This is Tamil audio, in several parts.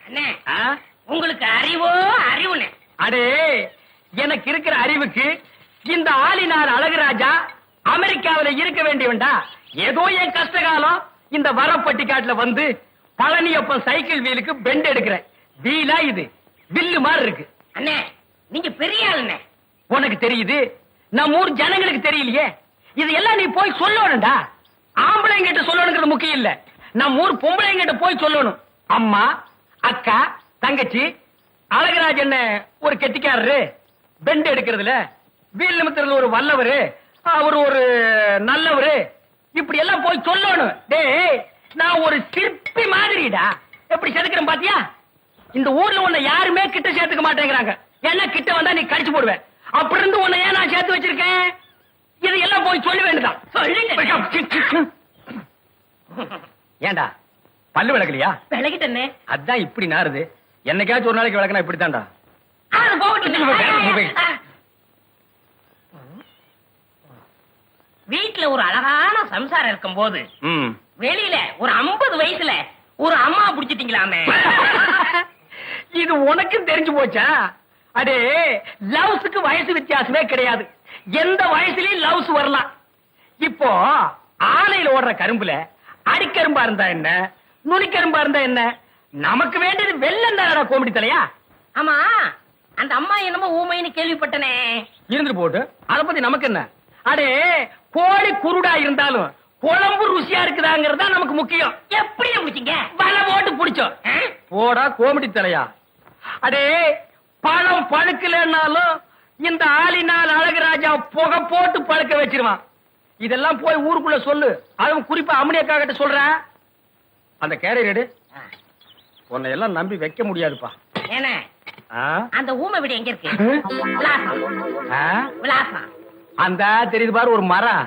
அண்ணே உங்களுக்கு அறிவோ அறிவுனே. அடே எனக்கு இருக்கிற அறிவுக்கு இந்த ஆளினார் அழகுராஜா அமெரிக்காவில இருக்க வேண்டியவன்டா. ஏதோ என் கஷ்டகாலம் இந்த வரப்பட்டிக்காட்டுல வந்து பழனியப்பன் சைக்கிள் வீலுக்கு பெண்ட் எடுக்கிறேன். வீலா இது வில்லு மாதிரி இருக்கு. அண்ணே நீங்க பெரிய ஆளுண்ணே. உனக்கு தெரியுது, நம்ம ஊர் ஜனங்களுக்கு தெரியலையே. இது எல்லாம் நீ போய் சொல்லணும்டா. ஆம்பளைங்கிட்ட சொல்லணுங்கிறது முக்கியம் இல்ல, நம்ம ஊர் பொம்பளைங்கிட்ட போய் சொல்லணும். அம்மா, அக்கா, தங்கச்சி, அழகராஜன் ஒரு கெட்டிக்காரரு, பெண்ட் எடுக்கிறதுல வீல் நிமித்தத்துல ஒரு வல்லவரு, அவர் ஒரு நல்லவரு, இப்படி எல்லாம் போய் சொல்லணும். டேய் நான் ஒரு சிற்பி மாதிரிடா. எப்படி செதுக்கிறேன் பாத்தியா? இந்த ஊர்ல உன்னை யாருமே கிட்ட சேர்த்துக்க மாட்டேங்கிறாங்க. என்ன கிட்ட வந்தா நீ கடிச்சு போடுவேன். அப்படி இருந்து உன்னை ஏன் நான் சேர்த்து வச்சிருக்கேன்? இது எல்லாம் போய் சொல்ல வேண்டியதான். ஏண்டா பல்லு விளக்கலையா? விளக்கிட்டே. அதான் இப்படி நாருது. என்னைக்காச்சும் ஒரு நாளைக்கு விளக்கனா இப்படித்தான்டா. வீட்டுல ஒரு அழகான சம்சாரம் இருக்கும் போது வெளியில ஒரு 50 வயசுல ஒரு அம்மா புடிச்சிட்டீங்களாமே. இது உனக்கும் தெரிஞ்சு போச்சா? அடே லவ்ஸுக்கு வயசு வித்தியாசமே கிடையாது. எந்த வயசுலயும் லவ்ஸ் வரலாம். இப்போ ஆலையில ஓடுற கரும்புல அடிக்கரும்பா இருந்தா என்ன, நுனிக்கரும்பா இருந்தா என்ன? நமக்கு வேண்டியது வெள்ளம் தானடா கோமடி தலையா. ஆமா அந்த அம்மா என்னமோ ஊமைன்னு கேள்விப்பட்டனே. இருந்துட்டு போட்டு அத பத்தி நமக்கு என்ன? அடே கோழி குருடா இருந்தாலும் குழம்பு ருசியா இருக்குதாங்கிறது தான் நமக்கு முக்கியம். எப்படி முடிச்சீங்க? வலை போட்டு பிடிச்சோம். போடா கோமடி தலையா. அடே பழம் பழுக்கலன்னாலும் இந்த ஆளினால் அழகுராஜா புகை போட்டு பழுக்க வச்சிருவான். இதெல்லாம் போய் ஊருக்குள்ள சொல்லு. அதுவும் குறிப்பா அம்மனியக்கா கிட்ட சொல்ற. அந்த கேரியர் உன்னை எல்லாம் நம்பி வைக்க முடியாதுப்பா. ஏன்னா அந்த ஊமை வீடு எங்க இருக்கு? விலாசம் அந்த தெரியுது பாரு ஒரு மரம்.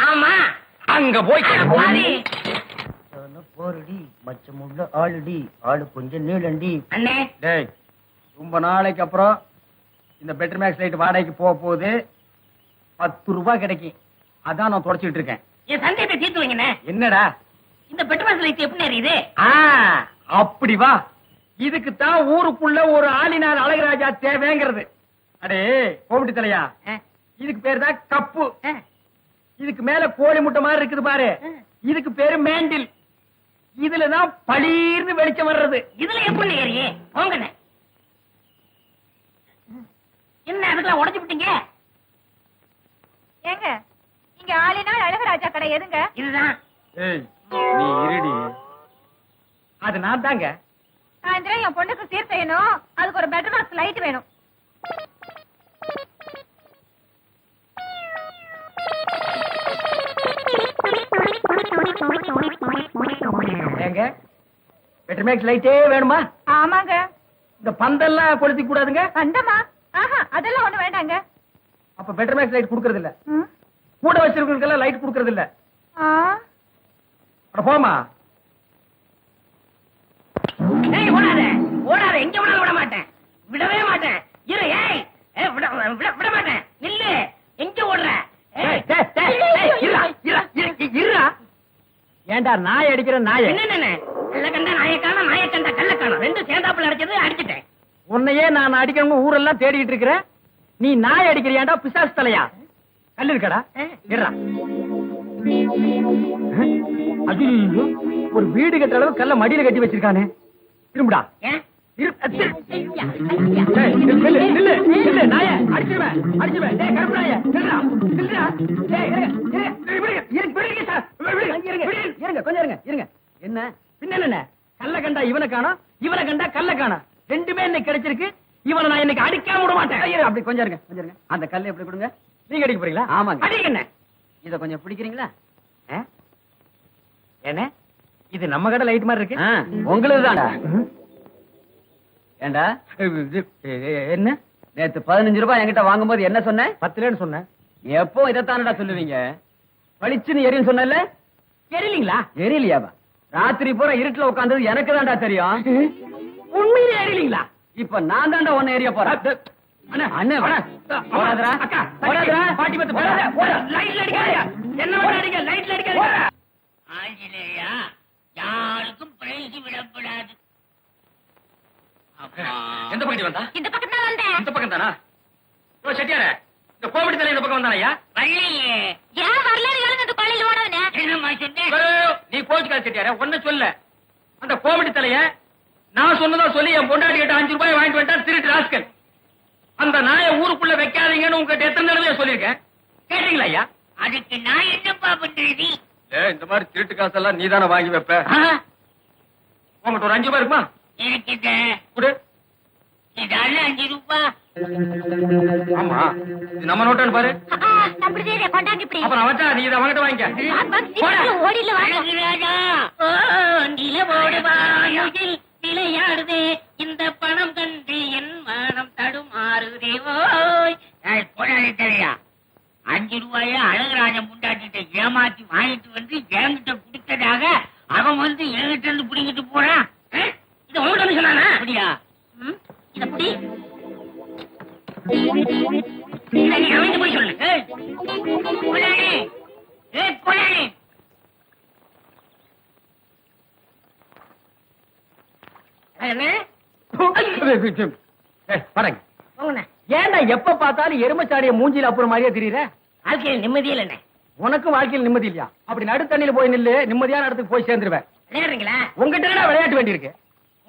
ஆமா அங்க போய் போரடி மச்சமுள்ள ஆளுடி ஆளு கொஞ்சம் நீளண்டி. அண்ணே டேய் ரொம்ப நாளைக்கு அப்புறம் இந்த பெட்டர் மேக்ஸ் லைட் வாடகைக்கு போக போகுது. 10 ரூபாய் கிடைக்கும். அதான் நான் தொடச்சிட்டு இருக்கேன். என் சந்தேகத்தை தீர்த்து வைங்கண்ணே. என்னடா இந்த பெட்ரோல் லைட் எப்படி எரியுது? அப்படி வா. இதுக்கு தான் ஊருக்குள்ள ஒரு ஆளினால் அழகுராஜா தேவைங்கிறது. அடே கோமடி தலையா, இதுக்கு பேரு தான் கப்பு. இதுக்கு மேல கோழி முட்டை மாதிரி இருக்குது பாரு, இதுக்கு பேரு மேண்டில். இதுலதான் பளீர்னு வெளிச்சம் வர்றது. இதுல எப்படி ஏறியே போங்கண்ணே. என்ன அதுக்கெல்லாம் உடைச்சு விட்டீங்க? ஏங்க இங்க ஆளினால் அழகராஜா கடை எதுங்க? இதுதான். நீ இருடி. அது நான் தாங்க. சாயந்தரம் என் பொண்ணுக்கு சீர் செய்யணும். அதுக்கு ஒரு பெட்டர் பாக்ஸ் லைட் வேணும். ஏங்க பெட்டர் மேக்ஸ் லைட்டே வேணுமா? ஆமாங்க. இந்த பந்தெல்லாம் கொளுத்தி கூடாதுங்க. பந்தமா? அதெல்லாம் ஒண்ணு வேண்டாங்க. அப்ப பெட்டர் மேக்ஸ் லைட் குடுக்கறது இல்ல. கூட வச்சிருக்கவங்களுக்கெல்லாம் லைட் குடுக்கறது இல்ல. போமா. ஏய் ஓடாத ஓடாத, எங்க விட விட மாட்டேன், விடவே மாட்டேன். இரு ஏய் விட மாட்டேன். நில்லு. எங்க ஓடுற? ஏண்டா நாய் அடிக்கிற நாய? என்ன கல்ல கண்டா நாயக்கான, நாயக்கண்டா கல்ல காணும். ரெண்டு சேர்ந்தாப்புல அடிச்சது அடிச்சிட்டேன். உன்னையே நான் அடிக்கணும் ஊரெல்லாம் தேடிட்டு இருக்கிறேன். நீ நாய் அடிக்கிறியாண்டா பிசாசு தலையா? கல்லு இருக்கடா. ஐயோ ஒரு வீடு கட்டுற அளவு கல்ல மடியில கட்டி வச்சிருக்கானே. திரும்புடா. என்ன பின்ன கல்ல கண்டா இவனை காணும், இவனை கண்டா கல்ல காணும். ரெண்டுமே இன்னைக்கு கிடைச்சிருக்கு. இவனை நான் இன்னைக்கு அடிக்காம விட மாட்டேன். அப்படி கொஞ்சம் இருங்க, கொஞ்சம் இருங்க. அந்த கல்லை எப்படி கொடுங்க. நீங்க அடிக்க போறீங்களா? ஆமாங்க. அடிக்கண்ணே. இத கொஞ்சம் பிடிக்கிறீங்களா? என்ன இது நம்ம கடை லைட் மாதிரி இருக்கு? உங்களுக்கு தான்டா. ஏண்டா என்ன நேத்து 15 ரூபாய் என்கிட்ட வாங்கும் போது என்ன சொன்ன? 10 சொன்னேன். எப்போ இதைத்தானடா சொல்லுவீங்க? பளிச்சுன்னு எரியும் சொன்னல, எரியலீங்களா? எரியலையாவா? ராத்திரி பூரா இருட்டுல உட்கார்ந்தது எனக்கு தான்டா தெரியும். உண்மையிலே எரியலீங்களா? இப்ப நான் தான்டா உன்னை எரிய போறேன். ஆஞ்சநேயா யாருக்கும் பிரைஸ் விடப்படாது. எந்த பக்கம் வந்தா? இந்த பக்கம் தான் வந்தேன். இந்த பக்கம் தானா? ஓ செட்டியார, இந்த கோமடி தலை இந்த பக்கம் வந்தானயா? வரலையே. ஏன் வரலன்னு கேளுங்க, இந்த கொள்ளையில ஓடவனே. என்னம்மா சொன்னேன்? நீ கோச்சுக்காத செட்டியார, ஒன்ன சொல்ல. அந்த கோமடி தலைய நான் சொன்னதா சொல்லி என் பொண்டாட்டி கிட்ட 5 ரூபாய் வாங்கிட்டு வந்தா திருட்டு ராஸ்கல். அந்த நாயை ஊருக்குள்ள வைக்காதீங்கன்னு உங்ககிட்ட எத்தனை தடவை சொல்லியிருக்கேன், கேட்டீங்களா ஐயா? அதுக்கு நான் என்னப்பா பண்றது? இந்த மாதிரி திருட்டு காசெல்லாம் நீ தானே வாங்கி வைப்ப. உங்ககிட்ட ஒரு 5 ரூபாய் இருக்குமா? எனக்கு கொடு. இதால 5 ரூபாய். ஆமா, இது நம்ம நோட்டான்னு பாரு. அப்படி சரி, கொண்டாங்க இப்படி. அப்புறம் அவட்டா நீ இதை அவங்கிட்ட வாங்கிக்க. ஓடில வாங்க. அழகுராஜா, ஓ நிலவோடு வாயில் விளையாடுதே, இந்த பணம் கண்டு என் மனம் தடுமாறுதே. ஓய் போடாதே தலையா, 5 ரூபாய அழகுராஜன் முண்டாட்டிட்ட ஏமாத்தி வாங்கிட்டு வந்து என்கிட்ட குடுத்ததாக அவன் வந்து என்கிட்ட இருந்து பிடிங்கிட்டு போறான். இது உங்கள்கிட்ட சொன்னானா? அப்படியா? இத புடி. நீ அவங்க போய் சொல்லு. போடாதே, போடாதே. ஏன்டா எப்ப பார்த்தாலும் எருமச்சாரிய மூஞ்சில அப்புறம் மாதிரியே தெரியற? வாழ்க்கையில் நிம்மதியில் என்ன? உனக்கும் வாழ்க்கையில் நிம்மதி இல்லையா? அப்படி நடுத்தண்ணில போய் நில்லு, நிம்மதியான இடத்துக்கு போய் சேர்ந்துருவேன். விளையாடுறீங்களா? உங்ககிட்ட விளையாட்டு வேண்டி இருக்கு.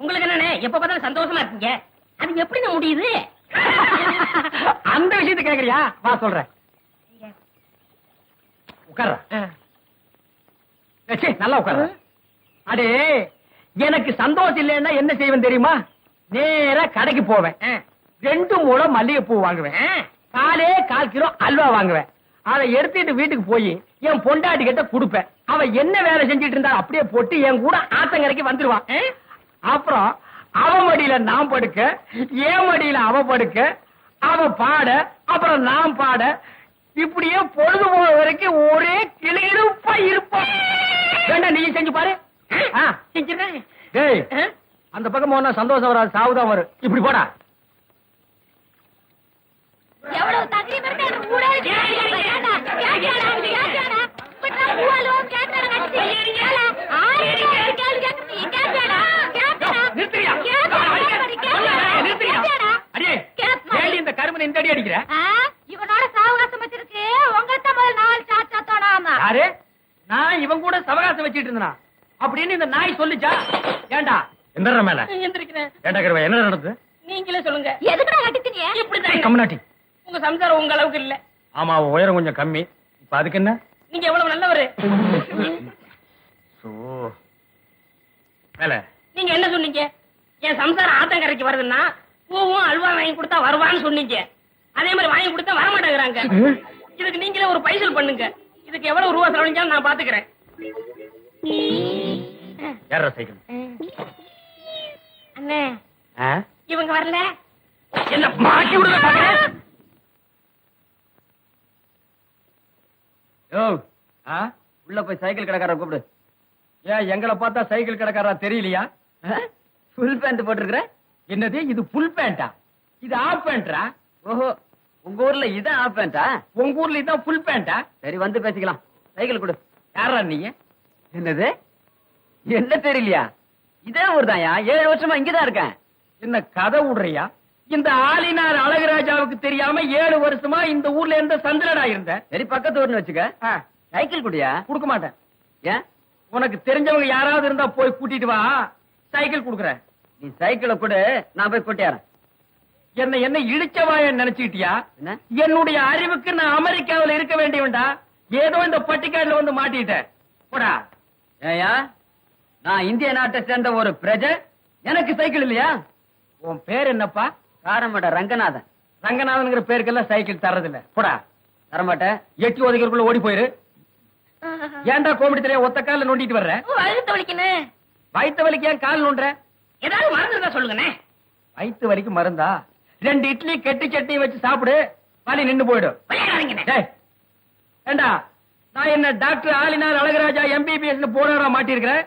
உங்களுக்கு என்னண்ணே எப்ப பார்த்தாலும் சந்தோஷமா இருக்கீங்க, அது எப்படி முடியுது? அந்த விஷயத்தை கேக்குறியா? வா சொல்றேன். உட்கார்ற. நல்லா உட்கார்ற. அடே, எனக்கு சந்தோஷம் இல்லைன்னா என்ன செய்வேன் தெரியுமா? நேரா கடைக்கு போவேன், 2 முழம் மல்லிகைப்பூ வாங்குவேன், 4 கிலோ அல்வா வாங்குவேன். அதை எடுத்துட்டு வீட்டுக்கு போய் என் பொண்டாட்டி கிட்ட கொடுப்பேன். அவ என்ன வேலை செஞ்சிட்டு இருந்தா அப்படியே போட்டு என் கூட ஆத்தங்கரைக்கு வந்துருவான். அப்புறம் அவ மடியில நான் படுக்க, என் மடியில அவ படுக்க, அவ பாட, அப்புறம் நான் பாட, இப்படியே பொழுது போற வரைக்கும் ஒரே கிளியிருப்பா இருப்போம். வேண்டாம், நீ செஞ்சு பாரு. செஞ்சிருக்கேன். டேய், அந்த பக்கம் போனா சந்தோஷம் வராது, சாவுதான் வரும். இப்படி போடா. எவ்வளவு தகரீம் இருந்தா எனக்கு கூட கேட்டாடா, கேட்டாடா. இப்ப பூவாலும் கேட்டாடா கட்டி. கேளா. நிறுத்துறியா? அடியே, ஏண்டி இந்த கருமனை இந்த அடி அடிக்கிற? இவனோட சாவகாசம் வச்சிருக்கு, உங்கள்ட்ட முதல் 4 சாச்சா தோணாம. யாரு? நான் இவன் கூட சவகாசம் வச்சிட்டு இருந்தா அப்படின்னு இந்த நாய் சொல்லிச்சா? ஏண்டா எந்திர மேல எந்திரிக்கிறேன். ஏண்டா கருவா, என்ன நடந்தது? நீங்களே சொல்லுங்க. எதுக்குடா கட்டித்தீங்க? இப்படிதான். கம்னாட்டி. உங்க சம்சாரம் உங்க அளவுக்கு இல்ல. ஆமா, உயரம் கொஞ்சம் கம்மி. இப்ப அதுக்கு என்ன? நீங்க எவ்வளவு நல்லவரு. மேல நீங்க என்ன சொன்னீங்க? என் சம்சாரம் ஆத்தங்கரைக்கு வருதுன்னா பூவும் அல்வா வாங்கி கொடுத்தா வருவான்னு சொன்னீங்க. அதே மாதிரி வாங்கி கொடுத்தா வரமாட்டேங்கிறாங்க. இதுக்கு நீங்களே ஒரு பைசல் பண்ணுங்க. இதுக்கு எவ்வளவு ரூபா செலவழிஞ்சாலும் நான் பாத்துக்கிறேன். ஏற சைக்கிள். அண்ணே, இவங்க வரல. என்ன மாட்டி விடுற பாக்குறேன்? உள்ள போய் சைக்கிள் கடைக்காரரை கூப்பிடு. ஏன் எங்களை பார்த்தா சைக்கிள் கடைக்காரா தெரியலையா? ஃபுல் பேண்ட் போட்டிருக்கிற? என்னது இது? புல் பேண்டா? இது ஆஃப் பேண்டா? ஓஹோ, உங்க ஊர்ல இதான் ஆஃப் பேண்டா? உங்க ஊர்ல இதான் புல் பேண்டா? சரி, வந்து பேசிக்கலாம். சைக்கிள் கொடு. யாரா நீங்க? என்னது, என்ன தெரியலையா? இதே ஊர் தான்யா, 7 வருஷமா இங்கதான் இருக்கேன். என்ன கதை விடுறியா? இந்த ஆளினார் அழகுராஜாவுக்கு தெரியாம 7 வருஷமா இந்த ஊர்ல எந்த சந்திரடா இருந்த? சரி, பக்கத்து ஊர்னு வச்சுக்க. சைக்கிள் குடியா? கொடுக்க மாட்டேன். ஏன்? உனக்கு தெரிஞ்சவங்க யாராவது இருந்தா போய் கூட்டிட்டு வா, சைக்கிள் கொடுக்குறேன். நீ சைக்கிளை கொடு, நான் போய் கூட்டியாரன். என்ன இழிச்சவாய நினைச்சுக்கிட்டியா? என்ன? என்னுடைய அறிவுக்கு நான் அமெரிக்காவில் இருக்க வேண்டியவன்டா. ஏதோ இந்த பட்டிக்காடுல வந்து மாட்டிட்டேன். போடா. ஏயா, நான் இந்திய நாட்டை சேர்ந்த ஒரு பிரஜை, எனக்கு சைக்கிள் இல்லையா? உன் பேர் என்னப்பா? காரமட ரங்கநாதன். ரங்கநாதன்ங்கிற பேருக்கெல்லாம் சைக்கிள் தர்றதில்ல. போடா. தரமாட்டேன். எட்டி ஒதுக்கிறதுக்குள்ள ஓடி போயிரு. ஏன்டா கோமடி தலையா ஒத்த கால நோண்டிட்டு வர்ற? வயிற்று வலிக்கணும். வயிற்று வலிக்கு ஏன் கால் நோண்டுற? ஏதாவது மருந்து இருந்தா சொல்லுங்கண்ணே. வயிற்று வலிக்கு மருந்தா? 2 இட்லி கெட்டி சட்னி வச்சு சாப்பிடு, வலி நின்னு போயிடும். விளையாடாதீங்கண்ணே. டேய், ஏண்டா நான் என்ன டாக்டர் ஆலினார் அழகுராஜா MBBS போராட மாட்டிருக்கிறேன்?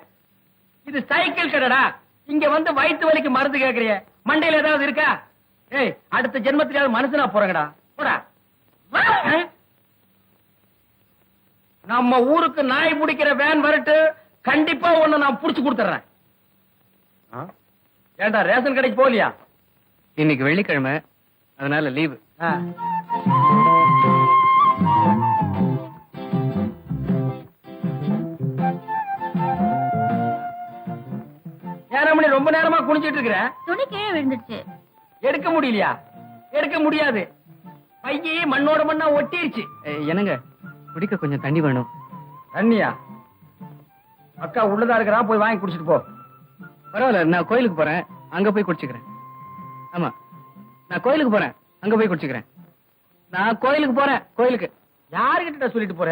இது சைக்கிள் கடைடா. இங்க வந்து வயிற்று வலிக்கு மருந்து கேக்குறிய? மண்டையில ஏதாவது இருக்கா? ஏய், அடுத்த ஜென்மத்திலாவது மனுஷனா போறங்கடா. போடா. நம்ம ஊருக்கு நாய் பிடிக்கிற வேன் வரட்டு, கண்டிப்பா உன்னை நான் புடிச்சு கொடுத்துறேன். ஏண்டா ரேஷன் கடைக்கு போலியா? இன்னைக்கு வெள்ளிக்கிழமை, அதனால லீவு. ஏன் ரமணி ரொம்ப நேரமா குனிச்சிட்டு இருக்கிற? துணி கீழே விழுந்துருச்சு. எடுக்க முடியலையா? எடுக்க முடியாது, பையே மண்ணோட மண்ணா ஒட்டிருச்சு. என்னங்க, குடிக்க கொஞ்சம் தண்ணி வேணும். தண்ணியா? அக்கா உள்ளதா இருக்கிறா, போய் வாங்கி குடிச்சிட்டு போ. பரவாயில்ல, நான் கோயிலுக்கு போறேன், அங்க போய் குடிச்சுக்கிறேன். ஆமா, நான் கோயிலுக்கு போறேன், அங்க போய் குடிச்சுக்கிறேன். நான் கோயிலுக்கு போறேன். கோயிலுக்கு யாருகிட்ட சொல்லிட்டு போற?